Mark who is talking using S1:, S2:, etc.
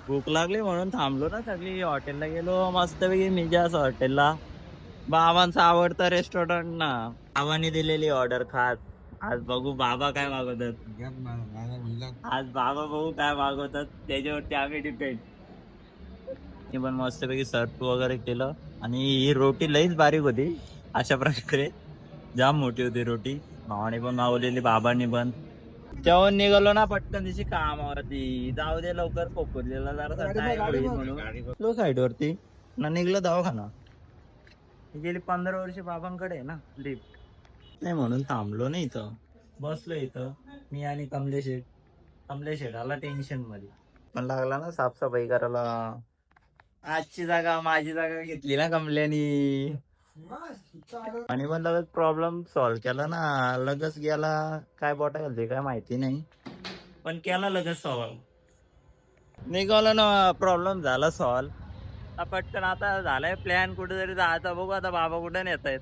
S1: भूक लागली म्हणून थांबलो ना सगळी. हॉटेलला गेलो मस्तपैकी मिजाज हॉटेलला. बाबांचा आवडता रेस्टॉरंट ना. बाबांनी दिलेली ऑर्डर खात. आज बघू बाबा काय मागवतात. आज बाबा बघू काय मागवतात त्याच्यावरती आम्ही डिपेंड. मी पण मस्तपैकी सर्व वगैरे केलं आणि ही रोटी लईच बारीक होती. अशा प्रकारे जाम मोठी होती रोटी. भावाने पण मागवलेली बाबांनी पण. जेवण निघालो ना पटकन दिवशी कामावरती. जाऊ दे लवकर पोपरलेला जरा टाइम होईल म्हणून लो साईड वरती ना निघलं दवाखाना. गेली 15 वर्ष बाबांकडे आहे ना लिफ्ट नाही म्हणून थांबलो नाही इथं. बसलो इथं मी आणि कमलेश आला टेन्शन मध्ये. पण लागला ना साफसफाई करायला. आजची जागा माझी जागा घेतली ना कमल्यानी. आणि पण लगेच प्रॉब्लेम सॉल्व्ह केला ना. लगेच गेला काय बोटा घालते काय माहिती नाही पण केला लगेच सॉल्व्ह. निघाला ना प्रॉब्लेम झाला सॉल्व्ह. पटकन आता झालाय प्लॅन कुठेतरी जायचा. बघू आता बाबा कुठे नेत आहेत.